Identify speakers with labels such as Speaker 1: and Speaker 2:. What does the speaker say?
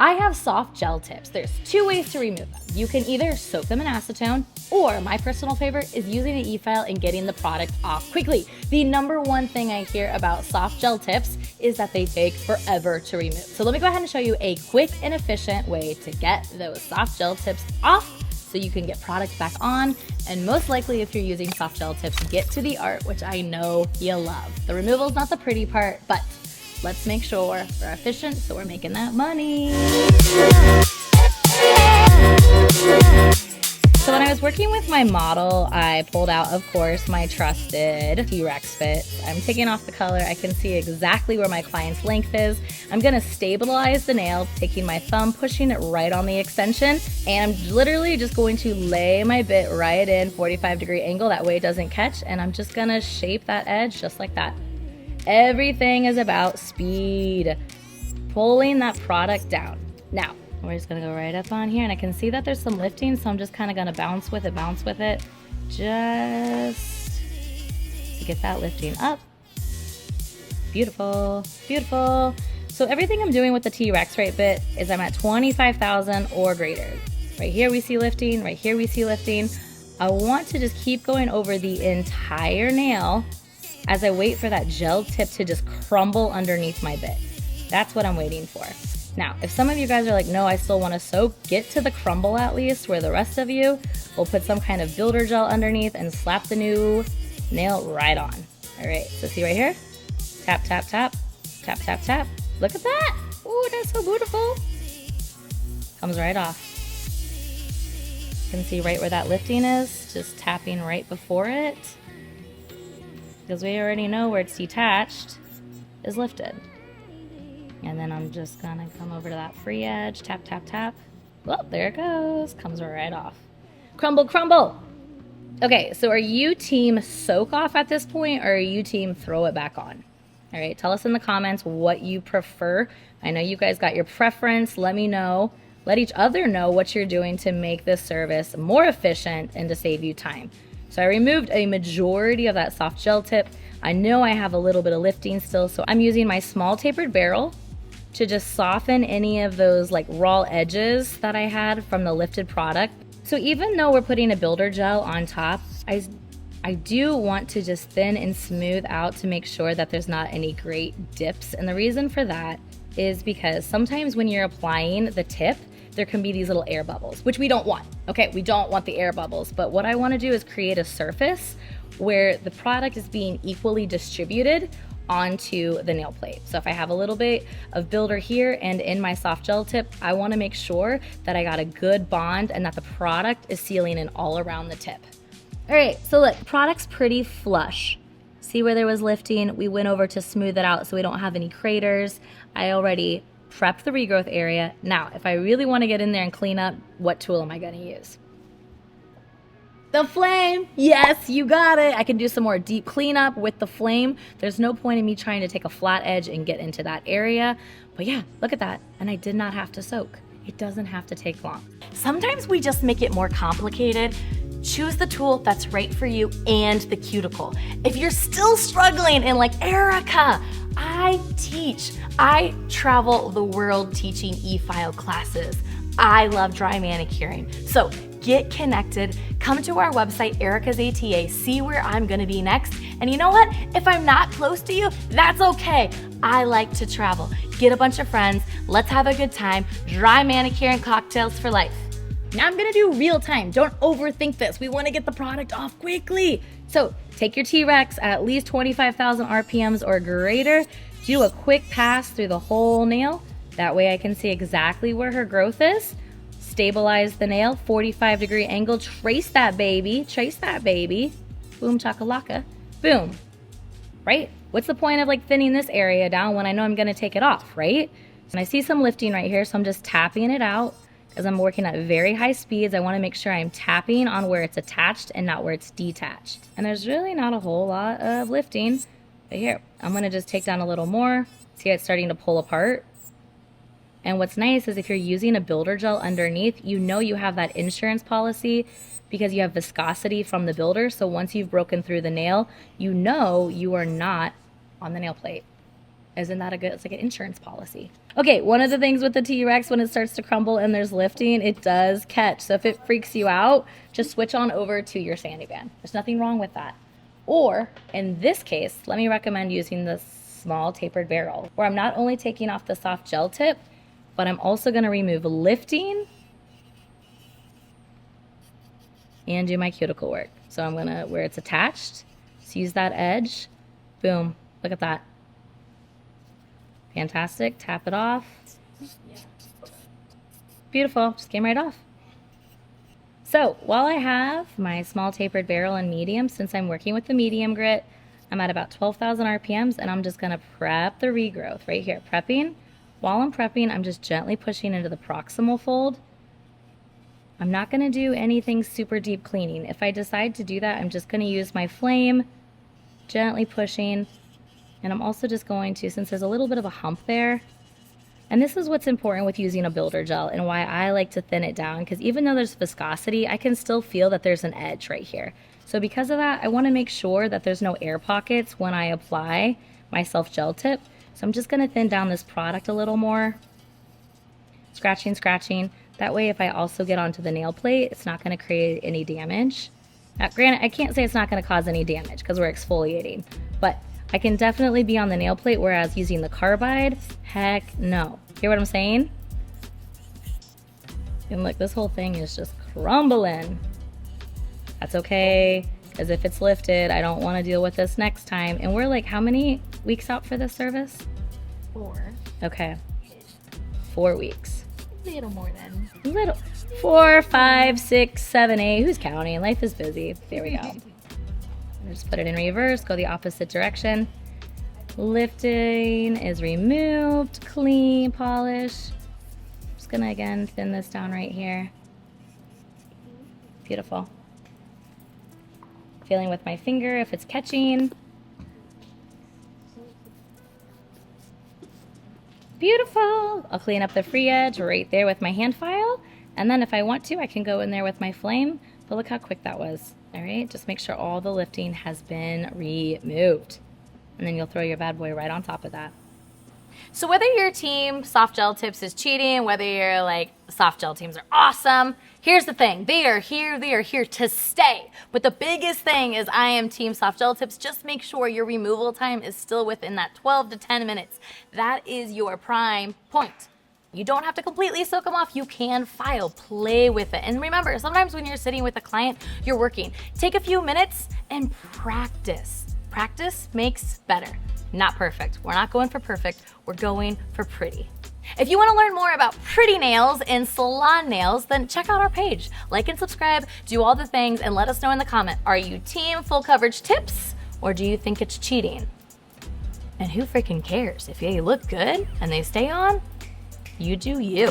Speaker 1: I have soft gel tips. There's two ways to remove them. You can either soak them in acetone, or my personal favorite is using an e-file and getting the product off quickly. The number one thing I hear about soft gel tips is that they take forever to remove. So let me go ahead and show you a quick and efficient way to get those soft gel tips off so you can get product back on, and most likely if you're using soft gel tips, get to the art, which I know you love. The removal is not the pretty part, but let's make sure we're efficient so we're making that money. So when I was working with my model, I pulled out, of course, my trusted T-Rex fit. I'm taking off the color. I can see exactly where my client's length is. I'm gonna stabilize the nail, taking my thumb, pushing it right on the extension, and I'm literally just going to lay my bit right in 45-degree angle. That way it doesn't catch, and I'm just gonna shape that edge just like that. Everything is about speed, pulling that product down. Now, we're just gonna go right up on here, and I can see that there's some lifting, so I'm just kind of gonna bounce with it, just to get that lifting up. Beautiful, beautiful. So everything I'm doing with the T-Rex right bit is I'm at 25,000 or greater. Right here we see lifting, right here we see lifting. I want to just keep going over the entire nail as I wait for that gel tip to just crumble underneath my bit. That's what I'm waiting for. Now, if some of you guys are like, no, I still want to soak, get to the crumble at least, where the rest of you will put some kind of builder gel underneath and slap the new nail right on. All right, so see right here? Tap, tap, tap, tap, tap, tap. Look at that. Oh, that's so beautiful. Comes right off. You can see right where that lifting is, just tapping right before it. Because we already know where it's detached is lifted. And then I'm just gonna come over to that free edge, tap, tap, tap. Well, there it goes, comes right off. Crumble, crumble. Okay, so are you team soak off at this point, or are you team throw it back on? All right, tell us in the comments what you prefer. I know you guys got your preference. Let me know. Let each other know what you're doing to make this service more efficient and to save you time. So I removed a majority of that soft gel tip. I know I have a little bit of lifting still, so I'm using my small tapered barrel to just soften any of those like raw edges that I had from the lifted product. So even though we're putting a builder gel on top, I do want to just thin and smooth out to make sure that there's not any great dips. And the reason for that is because sometimes when you're applying the tip, there can be these little air bubbles, which we don't want. Okay, we don't want the air bubbles, but what I want to do is create a surface where the product is being equally distributed onto the nail plate. So if I have a little bit of builder here and in my soft gel tip, I want to make sure that I got a good bond and that the product is sealing in all around the tip. All right, so look, the product's pretty flush. See where there was lifting? We went over to smooth it out so we don't have any craters. I already prepped the regrowth area. Now, if I really want to get in there and clean up, what tool am I going to use? The flame. Yes, you got it. I can do some more deep cleanup with the flame. There's no point in me trying to take a flat edge and get into that area. But yeah, look at that. And I did not have to soak. It doesn't have to take long. Sometimes we just make it more complicated. Choose the tool that's right for you and the cuticle. If you're still struggling and like, Erica, I travel the world teaching e-file classes. I love dry manicuring. So get connected, come to our website, Erica's ATA, see where I'm gonna be next. And you know what? If I'm not close to you, that's okay. I like to travel. Get a bunch of friends, let's have a good time, dry manicure and cocktails for life. Now I'm gonna do real time. Don't overthink this. We wanna get the product off quickly. So take your T-Rex at least 25,000 RPMs or greater, do a quick pass through the whole nail. That way I can see exactly where her growth is. Stabilize the nail, 45-degree angle, trace that baby, boom chakalaka, boom, right? What's the point of like thinning this area down when I know I'm gonna take it off, right? And I see some lifting right here, so I'm just tapping it out as I'm working at very high speeds. I wanna make sure I'm tapping on where it's attached and not where it's detached. And there's really not a whole lot of lifting, but here, I'm gonna just take down a little more. See how it's starting to pull apart? And what's nice is if you're using a builder gel underneath, you know you have that insurance policy because you have viscosity from the builder. So once you've broken through the nail, you know you are not on the nail plate. Isn't that a good, it's like an insurance policy. Okay, one of the things with the T-Rex, when it starts to crumble and there's lifting, it does catch. So if it freaks you out, just switch on over to your sandy band. There's nothing wrong with that. Or in this case, let me recommend using the Small Tapered Barrel, where I'm not only taking off the soft gel tip, but I'm also gonna remove lifting and do my cuticle work. So I'm gonna, where it's attached, just use that edge, boom, look at that. Fantastic, tap it off. Beautiful, just came right off. So while I have my Small Tapered Barrel in medium, since I'm working with the medium grit, I'm at about 12,000 RPMs and I'm just gonna prep the regrowth right here, prepping. While I'm prepping, I'm just gently pushing into the proximal fold. I'm not gonna do anything super deep cleaning. If I decide to do that, I'm just gonna use my flame, gently pushing. And I'm also just going to, since there's a little bit of a hump there, and this is what's important with using a builder gel and why I like to thin it down, because even though there's viscosity, I can still feel that there's an edge right here. So because of that, I wanna make sure that there's no air pockets when I apply my self gel tip. So I'm just gonna thin down this product a little more. Scratching, scratching. That way if I also get onto the nail plate, it's not gonna create any damage. Granted, I can't say it's not gonna cause any damage because we're exfoliating, but I can definitely be on the nail plate, whereas using the carbide, heck no. Hear what I'm saying? And look, this whole thing is just crumbling. That's okay, because if it's lifted, I don't want to deal with this next time. And we're like, how many weeks out for this service?
Speaker 2: 4.
Speaker 1: Okay, 4 weeks.
Speaker 2: A little more than.
Speaker 1: Little. 4, 5, 6, 7, 8. Who's counting? Life is busy. There we go. Just put it in reverse, go the opposite direction. Lifting is removed, clean, polish. Just gonna again thin this down right here. Beautiful. Feeling with my finger if it's catching. Beautiful. I'll clean up the free edge right there with my hand file. And then if I want to, I can go in there with my flame. But look how quick that was. All right, just make sure all the lifting has been removed. And then you'll throw your bad boy right on top of that.
Speaker 2: So whether your team soft gel tips is cheating, whether you're like soft gel teams are awesome, here's the thing, they are here to stay. But the biggest thing is I am team soft gel tips. Just make sure your removal time is still within that 12 to 10 minutes. That is your prime point. You don't have to completely soak them off. You can file, play with it. And remember, sometimes when you're sitting with a client, you're working. Take a few minutes and practice. Practice makes better. Not perfect. We're not going for perfect. We're going for pretty. If you want to learn more about pretty nails and salon nails, then check out our page. Like and subscribe, do all the things, and let us know in the comment. Are you team full coverage tips, or do you think it's cheating? And who freaking cares? If they look good and they stay on, you do you.